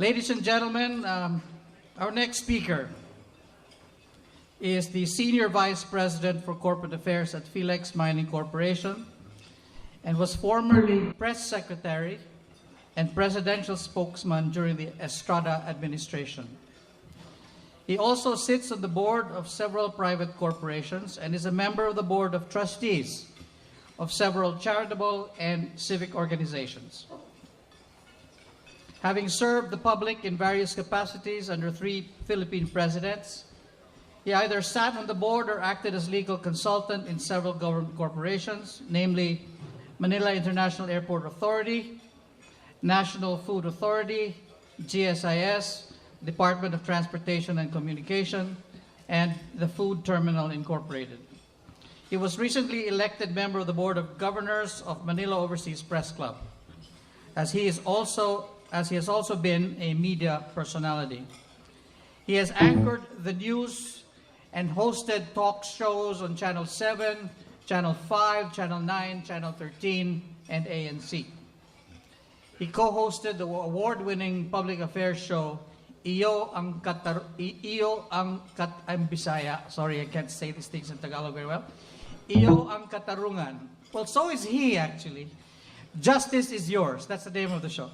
Ladies and gentlemen, our next speaker is the Senior Vice President for Corporate Affairs at Philex Mining Corporation and was formerly Press Secretary and Presidential Spokesman during the Estrada administration. He also sits on the board of several private corporations and is a member of the Board of Trustees of several charitable and civic organizations. Having served the public in various capacities under 3 Philippine presidents, he either sat on the board or acted as legal consultant in several government corporations, namely Manila International Airport Authority, National Food Authority, GSIS, Department of Transportation and Communication, and the Food Terminal Incorporated. He was recently elected member of the Board of Governors of Manila Overseas Press Club, as he has also been a media personality. He has anchored the news and hosted talk shows on Channel 7, Channel 5, Channel 9, Channel 13, and ANC. He co-hosted the award-winning public affairs show, I'm Bisaya. Sorry, I can't say these things in Tagalog very well. Iyo ang Katarungan. Well, so is he, actually. Justice is Yours. That's the name of the show.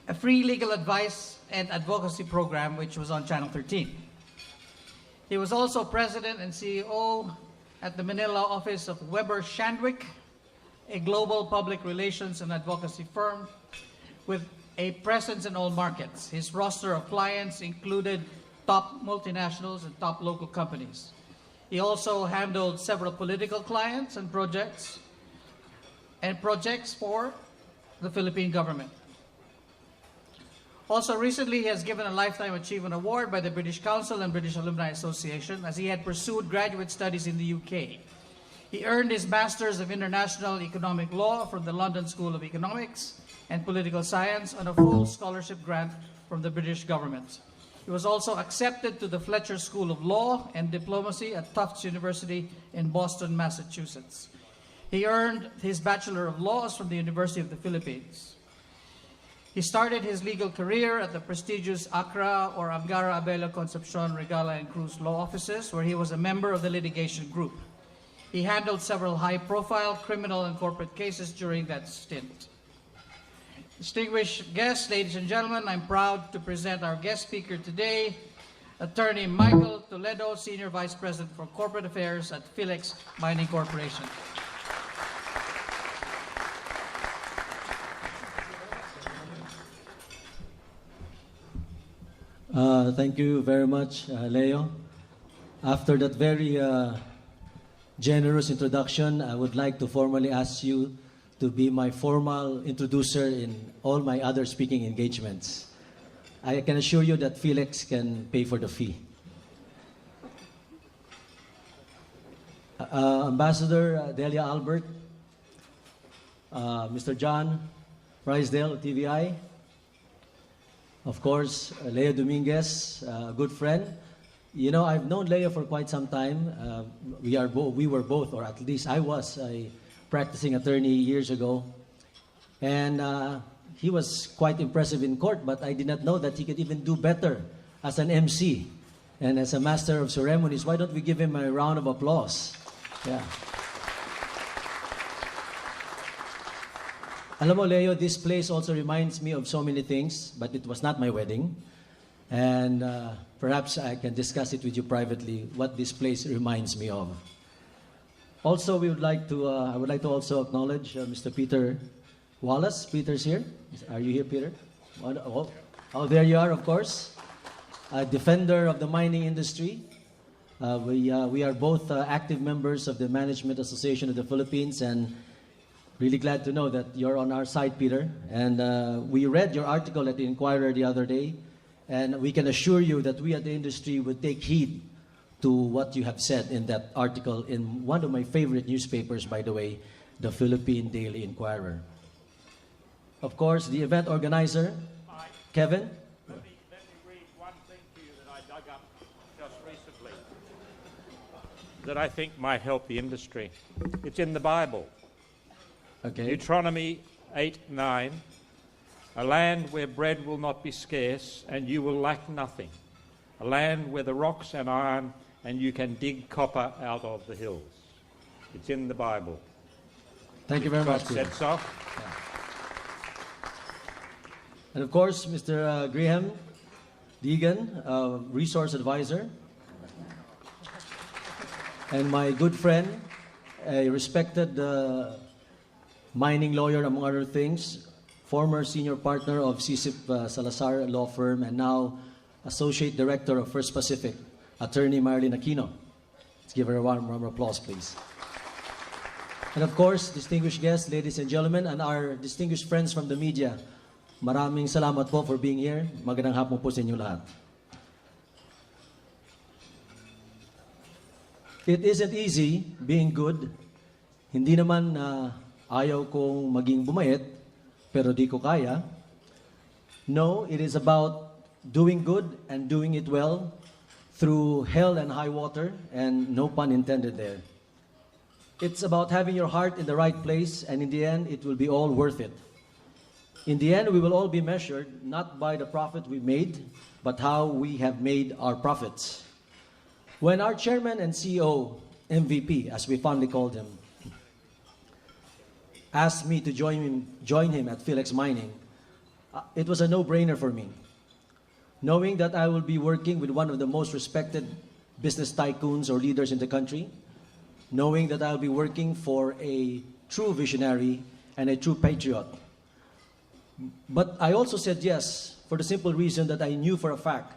A free legal advice and advocacy program which was on Channel 13. He was also president and CEO at the Manila office of Weber Shandwick, a global public relations and advocacy firm with a presence in all markets. His roster of clients included top multinationals and top local companies. He also handled several political clients and projects for the Philippine government. Also recently, he has given a Lifetime Achievement Award by the British Council and British Alumni Association as he had pursued graduate studies in the UK. He earned his Masters of International Economic Law from the London School of Economics and Political Science on a full scholarship grant from the British government. He was also accepted to the Fletcher School of Law and Diplomacy at Tufts University in Boston, Massachusetts. He earned his Bachelor of Laws from the University of the Philippines. He started his legal career at the prestigious Accra or Angara Abela Concepcion Regala and Cruz law offices, where he was a member of the litigation group. He handled several high-profile criminal and corporate cases during that stint. Distinguished guests, ladies and gentlemen, I'm proud to present our guest speaker today, Atty.Michael Toledo, Senior Vice President for Corporate Affairs at Philex Mining Corporation. Thank you very much, Leo. After that very generous introduction, I would like to formally ask you to be my formal introducer in all my other speaking engagements. I can assure you that Philex can pay for the fee. Ambassador Delia Albert, Mr. John Risedale of TVI, of course, Leo Dominguez, a good friend. You know, I've known Leo for quite some time. We were both, or at least I was, a practicing attorney years ago. And he was quite impressive in court, but I did not know that he could even do better as an MC and as a master of ceremonies. Why don't we give him a round of applause? Yeah. Alam mo, Leo, this place also reminds me of so many things, but it was not my wedding. And perhaps I can discuss it with you privately, what this place reminds me of. Also, I would like to also acknowledge Mr. Peter Wallace. Peter's here. Are you here, Peter? Oh, there you are, of course. A defender of the mining industry. We are both active members of the Management Association of the Philippines, and really glad to know that you're on our side, Peter. And we read your article at the Inquirer the other day, and we can assure you that we at the industry would take heed to what you have said in that article in one of my favorite newspapers, by the way, the Philippine Daily Inquirer. Of course, the event organizer, Kevin. Let me read one thing to you that I dug up just recently that I think might help the industry. It's in the Bible. Okay. Deuteronomy 8:9. a land where bread will not be scarce and you will lack nothing, a land where the rocks and iron and you can dig copper out of the hills. It's in the Bible. Thank you very God much, Peter. said so. And of course, Mr. Graham Deegan, resource advisor, and my good friend, a respected mining lawyer, among other things, former senior partner of CSIP Salazar Law Firm, and now Associate Director of First Pacific, Attorney Marilyn Aquino. Let's give her a warm round of applause, please. And of course, distinguished guests, ladies and gentlemen, and our distinguished friends from the media, maraming salamat po for being here. Magandang hapon po sa inyo lahat. It isn't easy being good. Hindi naman ayaw kong maging bumait, pero di ko kaya. No, it is about doing good and doing it well through hell and high water, and no pun intended there. It's about having your heart in the right place, and in the end, it will be all worth it. In the end, we will all be measured not by the profit we made, but how we have made our profits. When our chairman and CEO, MVP, as we fondly called him, asked me to join him at Philex Mining, it was a no-brainer for me. Knowing that I will be working with one of the most respected business tycoons or leaders in the country, knowing that I'll be working for a true visionary and a true patriot. But I also said yes for the simple reason that I knew for a fact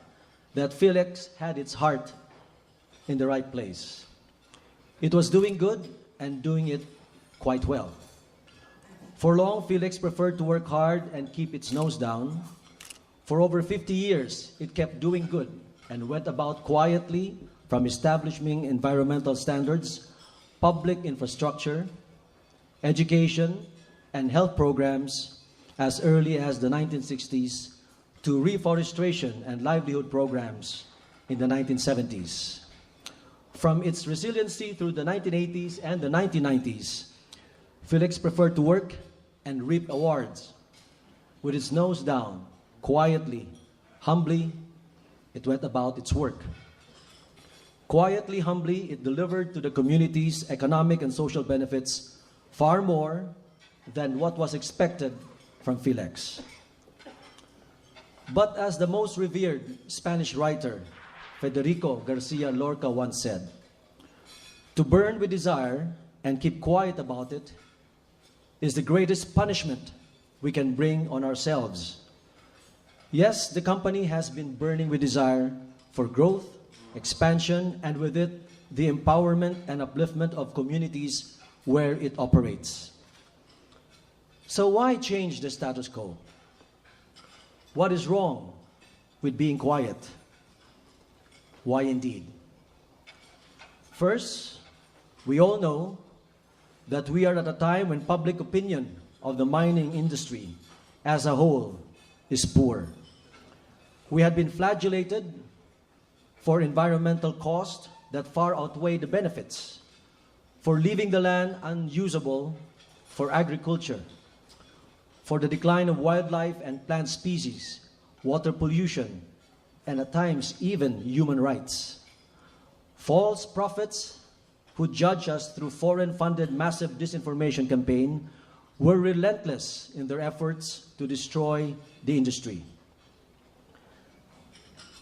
that Philex had its heart in the right place. It was doing good and doing it quite well. For long, Philex preferred to work hard and keep its nose down. For over 50 years, it kept doing good and went about quietly from establishing environmental standards, public infrastructure, education, and health programs as early as the 1960s to reforestation and livelihood programs in the 1970s. From its resiliency through the 1980s and the 1990s, Philex preferred to work and reap awards. With its nose down, quietly, humbly, it went about its work. Quietly, humbly, it delivered to the community's economic and social benefits far more than what was expected from Philex. But as the most revered Spanish writer, Federico Garcia Lorca, once said, to burn with desire and keep quiet about it is the greatest punishment we can bring on ourselves. Yes, the company has been burning with desire for growth, expansion, and with it, the empowerment and upliftment of communities where it operates. So why change the status quo? What is wrong with being quiet? Why indeed? First, we all know that we are at a time when public opinion of the mining industry as a whole is poor. We had been flagellated for environmental costs that far outweigh the benefits, for leaving the land unusable for agriculture, for the decline of wildlife and plant species, water pollution, and at times even human rights. False prophets who judge us through foreign-funded massive disinformation campaign were relentless in their efforts to destroy the industry.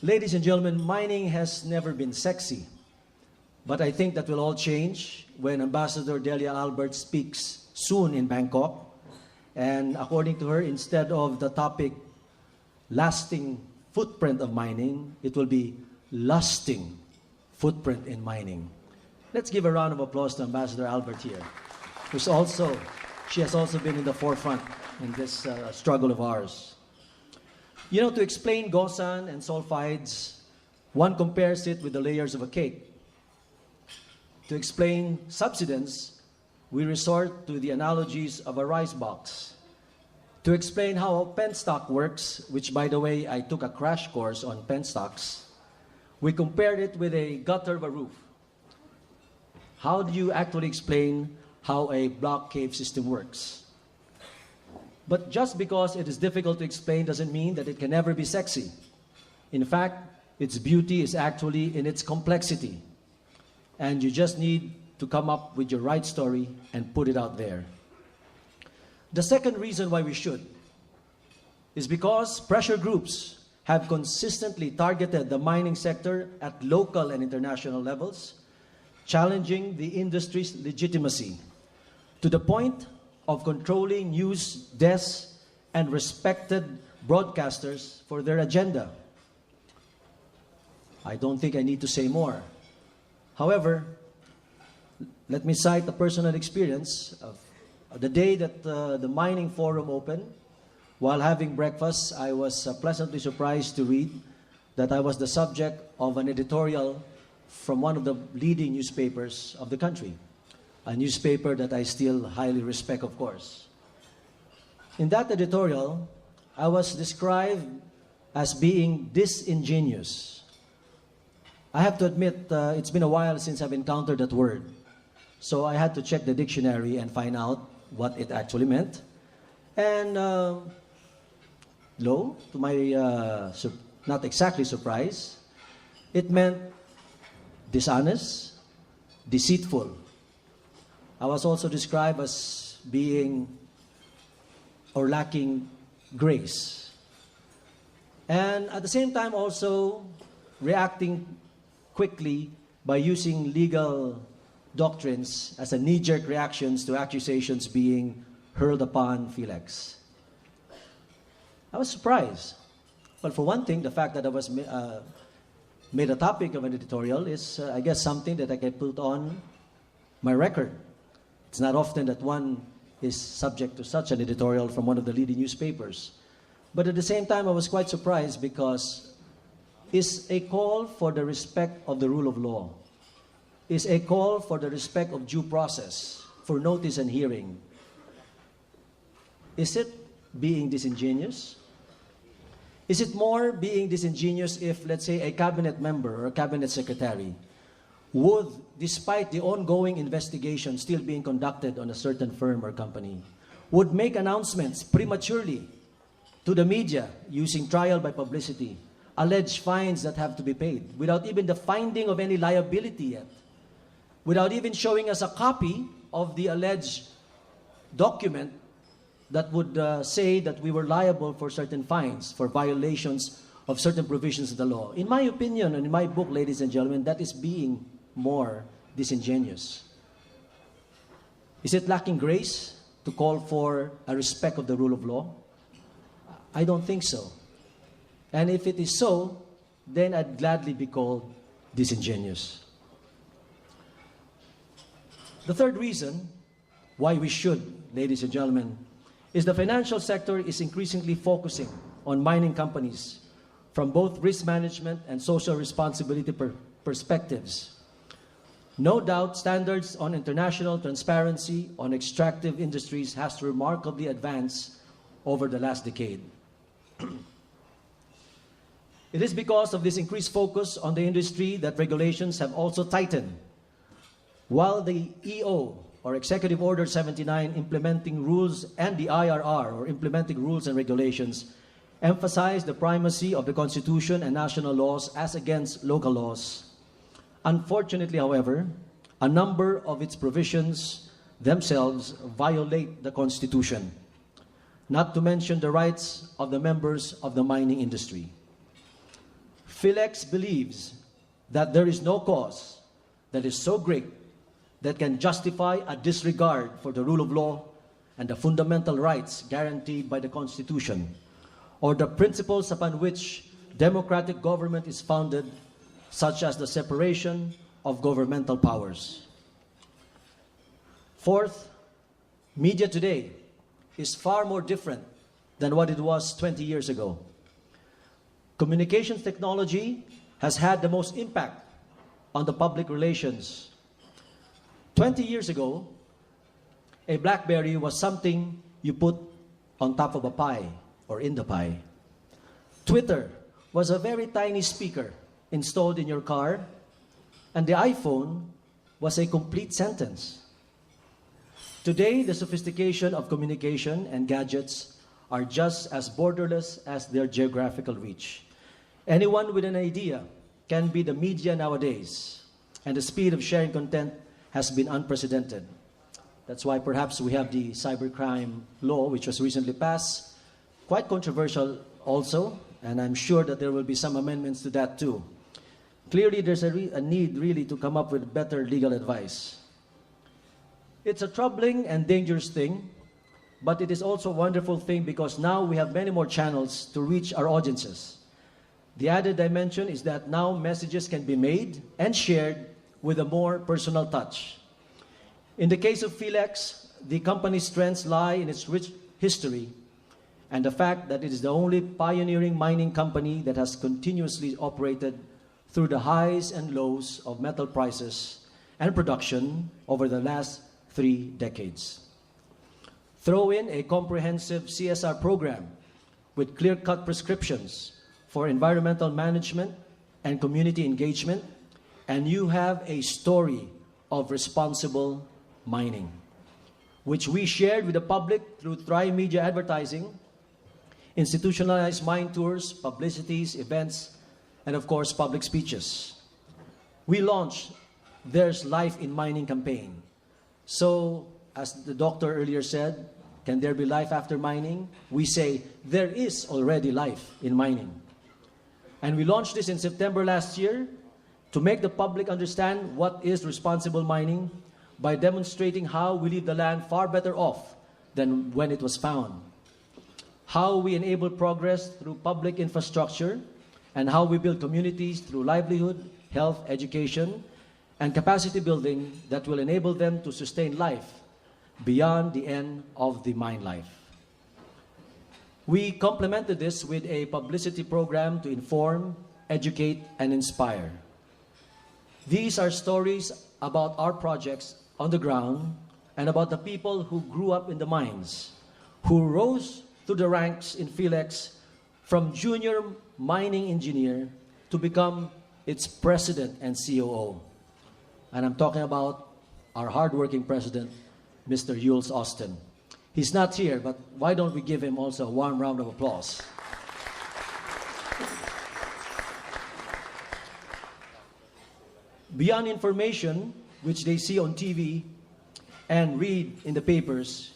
Ladies and gentlemen, mining has never been sexy, but I think that will all change when Ambassador Delia Albert speaks soon in Bangkok. And according to her, instead of the topic lasting footprint of mining, it will be lasting footprint in mining. Let's give a round of applause to Ambassador Albert here, she has also been in the forefront in this struggle of ours. You know, to explain Gosan and sulfides, one compares it with the layers of a cake. To explain subsidence, we resort to the analogies of a rice box. To explain how penstock works, which by the way, I took a crash course on penstocks, we compared it with a gutter of a roof. How do you actually explain how a block cave system works? But just because it is difficult to explain doesn't mean that it can never be sexy. In fact, its beauty is actually in its complexity. And you just need to come up with your right story and put it out there. The second reason why we should is because pressure groups have consistently targeted the mining sector at local and international levels, challenging the industry's legitimacy to the point of controlling news desks and respected broadcasters for their agenda. I don't think I need to say more. However, let me cite a personal experience of the day that the mining forum opened. While having breakfast, I was pleasantly surprised to read that I was the subject of an editorial from one of the leading newspapers of the country, a newspaper that I still highly respect, of course. In that editorial, I was described as being disingenuous. I have to admit, it's been a while since I've encountered that word. So I had to check the dictionary and find out what it actually meant. And lo, to my not exactly surprise, it meant dishonest, deceitful. I was also described as being or lacking grace. And at the same time also reacting quickly by using legal doctrines as a knee-jerk reactions to accusations being hurled upon Philex. I was surprised. Well, for one thing, the fact that I was made a topic of an editorial is, I guess, something that I can put on my record. It's not often that one is subject to such an editorial from one of the leading newspapers. But at the same time, I was quite surprised because it's a call for the respect of the rule of law. It's a call for the respect of due process, for notice and hearing. Is it being disingenuous? Is it more being disingenuous if, let's say, a cabinet member or a cabinet secretary would, despite the ongoing investigation still being conducted on a certain firm or company, would make announcements prematurely to the media using trial by publicity, alleged fines that have to be paid, without even the finding of any liability yet, without even showing us a copy of the alleged document that would say that we were liable for certain fines, for violations of certain provisions of the law. In my opinion, and in my book, ladies and gentlemen, that is being more disingenuous. Is it lacking grace to call for a respect of the rule of law? I don't think so. And if it is so, then I'd gladly be called disingenuous. The third reason why we should, ladies and gentlemen, is the financial sector is increasingly focusing on mining companies from both risk management and social responsibility perspectives. No doubt, standards on international transparency on extractive industries has remarkably advanced over the last decade. It is because of this increased focus on the industry that regulations have also tightened. While the EO, or Executive Order 79, implementing rules, and the IRR, or implementing rules and regulations, emphasize the primacy of the Constitution and national laws as against local laws. Unfortunately, however, a number of its provisions themselves violate the Constitution, not to mention the rights of the members of the mining industry. Philex believes that there is no cause that is so great that can justify a disregard for the rule of law and the fundamental rights guaranteed by the Constitution, or the principles upon which democratic government is founded, such as the separation of governmental powers. Fourth, media today is far more different than what it was 20 years ago. Communications technology has had the most impact on the public relations. 20 years ago, a BlackBerry was something you put on top of a pie or in the pie. Twitter was a very tiny speaker installed in your car, and the iPhone was a complete sentence. Today, the sophistication of communication and gadgets are just as borderless as their geographical reach. Anyone with an idea can be the media nowadays, and the speed of sharing content has been unprecedented. That's why perhaps we have the cybercrime law, which was recently passed, quite controversial also, and I'm sure that there will be some amendments to that too. Clearly, there's a need really to come up with better legal advice. It's a troubling and dangerous thing, but it is also a wonderful thing because now we have many more channels to reach our audiences. The added dimension is that now messages can be made and shared with a more personal touch. In the case of Philex, the company's strengths lie in its rich history and the fact that it is the only pioneering mining company that has continuously operated through the highs and lows of metal prices and production over the last 3 decades. Throw in a comprehensive CSR program with clear-cut prescriptions for environmental management and community engagement, and you have a story of responsible mining, which we shared with the public through tri-media advertising, institutionalized mine tours, publicities, events, and of course, public speeches. We launched There's Life in Mining campaign. So, as the doctor earlier said, can there be life after mining? We say, there is already life in mining. And we launched this in September last year to make the public understand what is responsible mining by demonstrating how we leave the land far better off than when it was found, how we enable progress through public infrastructure, and how we build communities through livelihood, health, education, and capacity building that will enable them to sustain life beyond the end of the mine life. We complemented this with a publicity program to inform, educate, and inspire. These are stories about our projects on the ground and about the people who grew up in the mines, who rose through the ranks in Philex from junior mining engineer to become its president and COO. And I'm talking about our hardworking president, Mr. Jules Austin. He's not here, but why don't we give him also a warm round of applause? Beyond information, which they see on TV and read in the papers,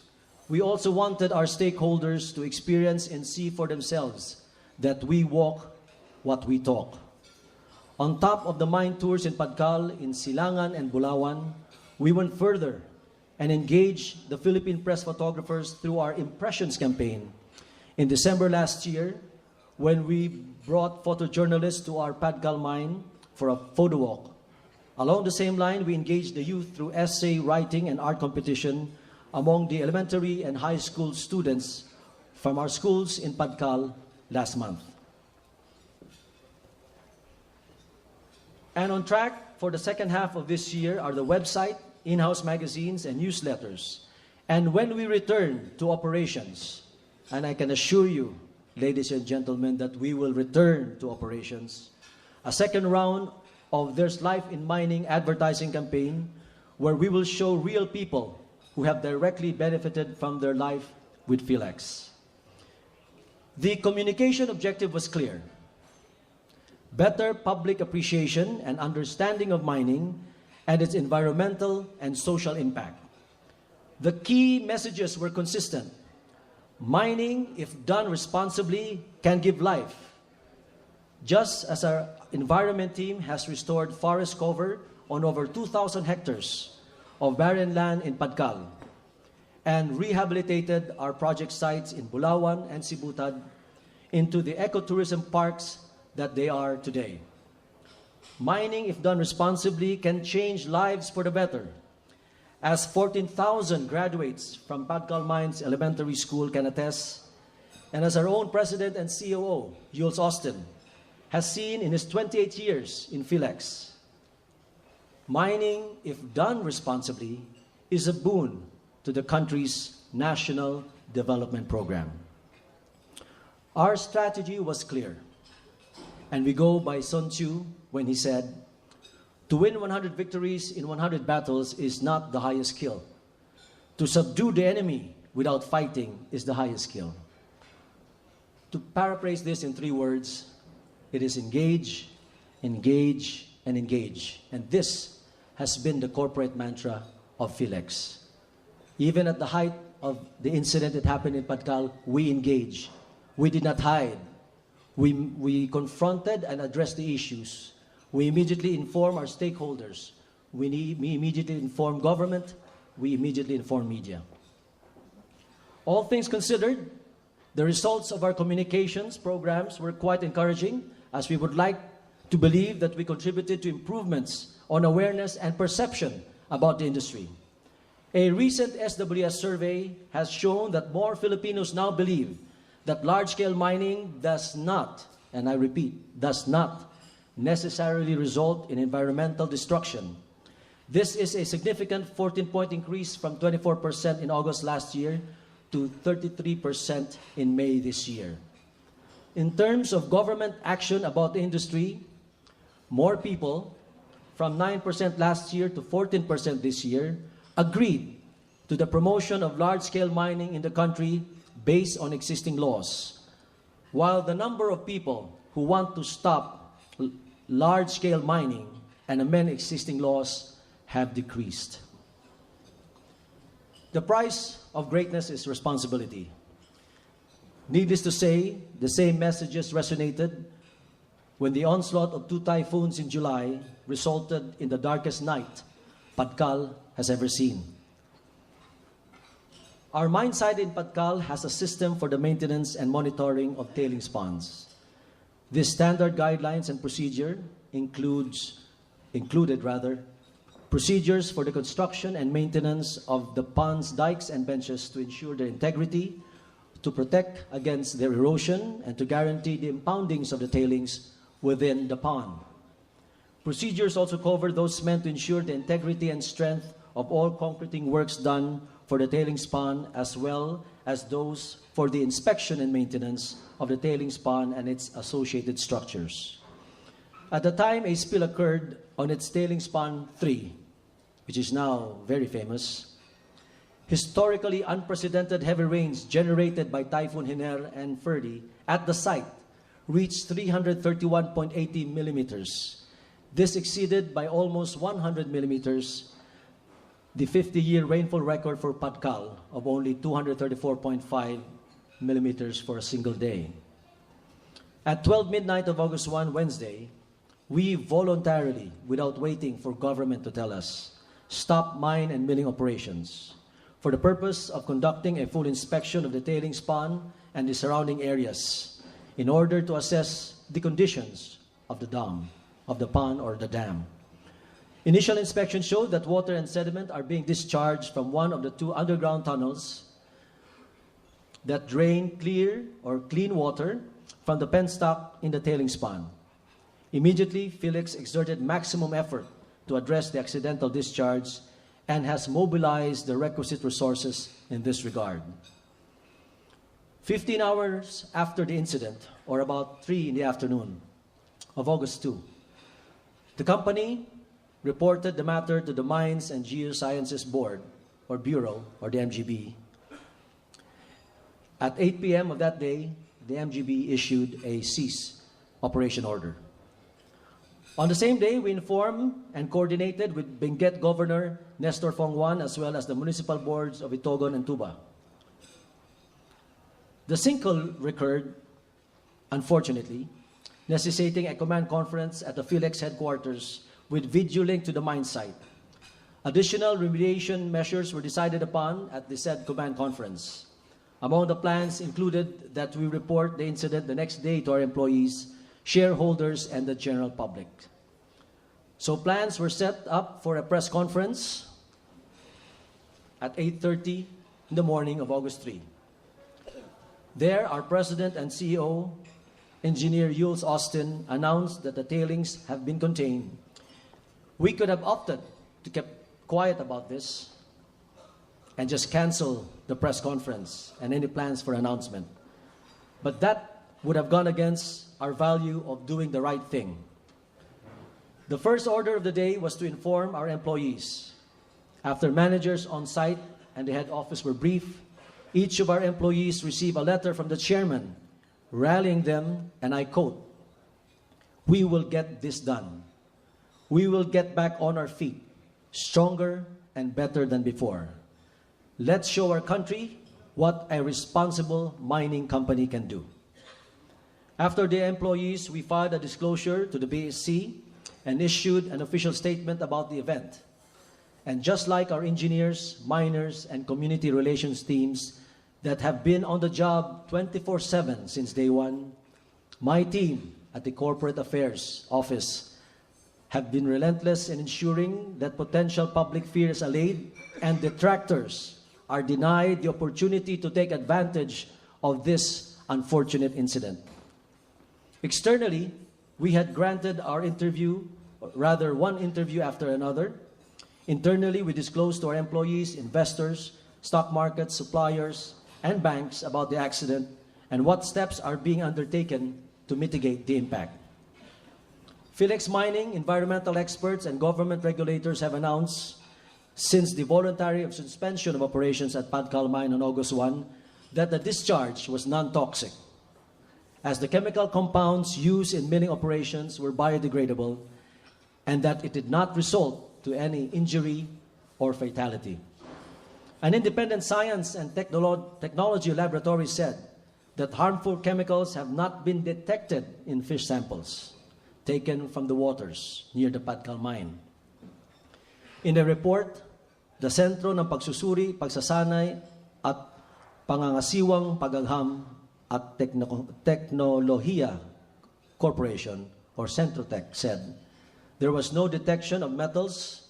we also wanted our stakeholders to experience and see for themselves that we walk what we talk. On top of the mine tours in Padcal, in Silangan and Bulawan, we went further and engaged the Philippine press photographers through our Impressions campaign in December last year, when we brought photojournalists to our Padcal mine for a photo walk. Along the same line, we engaged the youth through essay writing and art competition among the elementary and high school students from our schools in Padcal last month. And on track for the second half of this year are the website, in-house magazines, and newsletters. And when we return to operations, and I can assure you, ladies and gentlemen, that we will return to operations, a second round of There's Life in Mining advertising campaign where we will show real people who have directly benefited from their life with Philex. The communication objective was clear: better public appreciation and understanding of mining and its environmental and social impact. The key messages were consistent. Mining, if done responsibly, can give life. Just as our environment team has restored forest cover on over 2,000 hectares of barren land in Padcal and rehabilitated our project sites in Bulawan and Sibutad into the ecotourism parks that they are today. Mining, if done responsibly, can change lives for the better, as 14,000 graduates from Padcal Mines Elementary School can attest, and as our own president and COO, Jules Austin, has seen in his 28 years in Philex. Mining, if done responsibly, is a boon to the country's national development program. Our strategy was clear, and we go by Sun Tzu when he said, "To win 100 victories in 100 battles is not the highest skill. To subdue the enemy without fighting is the highest skill." To paraphrase this in 3 words, it is engage, engage, and engage. And this has been the corporate mantra of Philex. Even at the height of the incident that happened in Padcal, we engaged. We did not hide. We confronted and addressed the issues. We immediately informed our stakeholders. We immediately informed government. We immediately informed media. All things considered, the results of our communications programs were quite encouraging, as we would like to believe that we contributed to improvements on awareness and perception about the industry. A recent SWS survey has shown that more Filipinos now believe that large-scale mining does not, and I repeat, does not necessarily result in environmental destruction. This is a significant 14-point increase from 24% in August last year to 33% in May this year. In terms of government action about the industry, more people, from 9% last year to 14% this year, agreed to the promotion of large-scale mining in the country based on existing laws, while the number of people who want to stop large-scale mining and amend existing laws have decreased. The price of greatness is responsibility. Needless to say, the same messages resonated when the onslaught of 2 typhoons in July resulted in the darkest night Padcal has ever seen. Our mine site in Padcal has a system for the maintenance and monitoring of tailings ponds. This standard guidelines and procedure included procedures for the construction and maintenance of the ponds, dikes, and benches to ensure their integrity, to protect against their erosion, and to guarantee the impoundings of the tailings within the pond. Procedures also cover those meant to ensure the integrity and strength of all concreting works done for the tailings pond, as well as those for the inspection and maintenance of the tailings pond and its associated structures. At the time a spill occurred on its tailings pond 3, which is now very famous, historically unprecedented heavy rains generated by Typhoon Hiner and Ferdy at the site reached 331.80 millimeters. This exceeded by almost 100 millimeters the 50-year rainfall record for Padcal of only 234.5 millimeters for a single day. At 12 midnight of August 1, Wednesday, we voluntarily, without waiting for government to tell us, stopped mine and milling operations for the purpose of conducting a full inspection of the tailings pond and the surrounding areas in order to assess the conditions of the dam, of the pond or the dam. Initial inspection showed that water and sediment are being discharged from one of the 2 underground tunnels that drain clean water from the penstock in the tailings pond. Immediately, Philex exerted maximum effort to address the accidental discharge and has mobilized the requisite resources in this regard. 15 hours after the incident, or about 3 in the afternoon of August 2, the company reported the matter to the Mines and Geosciences Board, or Bureau, or the MGB. At 8 p.m. of that day, the MGB issued a cease operation order. On the same day, we informed and coordinated with Benguet Governor Nestor Fongwan as well as the municipal boards of Itogon and Tuba. The sinkhole recurred, unfortunately, necessitating a command conference at the Philex headquarters with video link to the mine site. Additional remediation measures were decided upon at the said command conference. Among the plans included that we report the incident the next day to our employees, shareholders, and the general public. So plans were set up for a press conference at 8:30 in the morning of August 3. There, our President and CEO, Engineer Yules Austin, announced that the tailings have been contained. We could have opted to keep quiet about this and just cancel the press conference and any plans for announcement. But that would have gone against our value of doing the right thing. The first order of the day was to inform our employees. After managers on site and the head office were briefed, each of our employees received a letter from the chairman rallying them, and I quote, "We will get this done. We will get back on our feet, stronger and better than before. Let's show our country what a responsible mining company can do." After the employees, we filed a disclosure to the BSC and issued an official statement about the event. And just like our engineers, miners, and community relations teams that have been on the job 24/7 since day one, my team at the Corporate Affairs Office have been relentless in ensuring that potential public fear is allayed and detractors are denied the opportunity to take advantage of this unfortunate incident. Externally, we had granted our interview, or rather one interview after another. Internally, we disclosed to our employees, investors, stock markets, suppliers, and banks about the accident and what steps are being undertaken to mitigate the impact. Philex Mining, environmental experts, and government regulators have announced since the voluntary suspension of operations at Padcal Mine on August 1 that the discharge was non-toxic, as the chemical compounds used in milling operations were biodegradable and that it did not result to any injury or fatality. An independent science and technology laboratory said that harmful chemicals have not been detected in fish samples taken from the waters near the Padcal Mine. In a report, the Sentro ng Pagsusuri, Pagsasanay at Pangangasiwang Pagagham at Teknolohiya Corporation, or Centrotech, said there was no detection of metals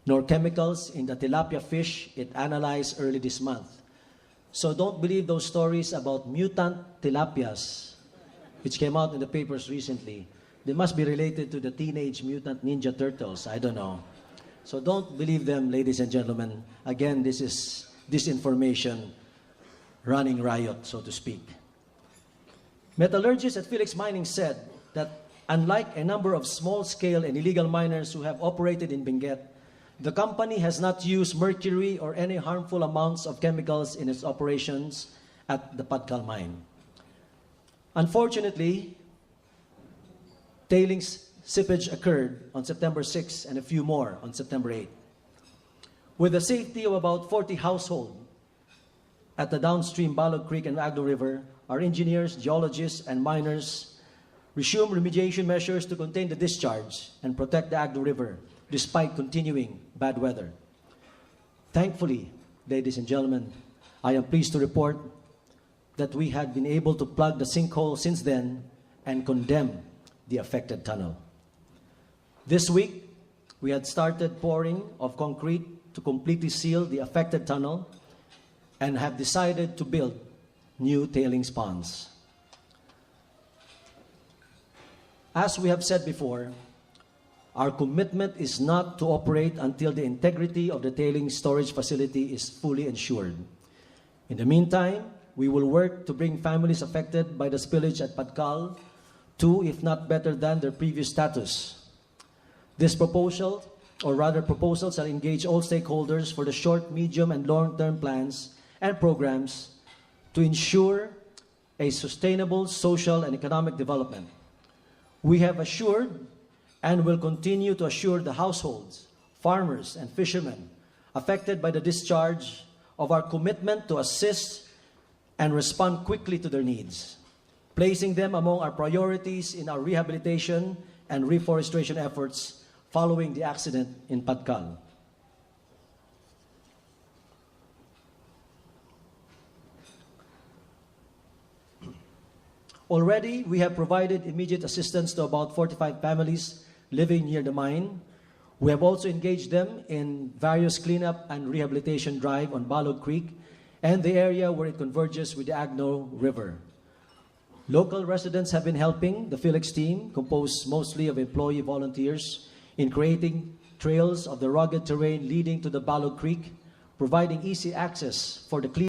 nor chemicals in the tilapia fish it analyzed early this month. So don't believe those stories about mutant tilapias, which came out in the papers recently. They must be related to the Teenage Mutant Ninja Turtles. I don't know. So don't believe them, ladies and gentlemen. Again, this is disinformation running riot, so to speak. Metallurgists at Philex Mining said that unlike a number of small-scale and illegal miners who have operated in Benguet, the company has not used mercury or any harmful amounts of chemicals in its operations at the Padcal Mine. Unfortunately, tailings seepage occurred on September 6 and a few more on September 8. With the safety of about 40 households at the downstream Balog Creek and Agno River, our engineers, geologists, and miners resumed remediation measures to contain the discharge and protect the Agno River despite continuing bad weather. Thankfully, ladies and gentlemen, I am pleased to report that we had been able to plug the sinkhole since then and condemn the affected tunnel. This week, we had started pouring of concrete to completely seal the affected tunnel and have decided to build new tailings ponds. As we have said before, our commitment is not to operate until the integrity of the tailings storage facility is fully ensured. In the meantime, we will work to bring families affected by the spillage at Padcal to, if not better than, their previous status. This proposal, or rather proposals, shall engage all stakeholders for the short, medium, and long-term plans and programs to ensure a sustainable social and economic development. We have assured and will continue to assure the households, farmers, and fishermen affected by the discharge of our commitment to assist and respond quickly to their needs, placing them among our priorities in our rehabilitation and reforestation efforts following the accident in Padcal. Already, we have provided immediate assistance to about 45 families living near the mine. We have also engaged them in various cleanup and rehabilitation drive on Balog Creek and the area where it converges with the Agno River. Local residents have been helping the Philex team, composed mostly of employee volunteers, in creating trails of the rugged terrain leading to the Balog Creek, providing easy access for the clean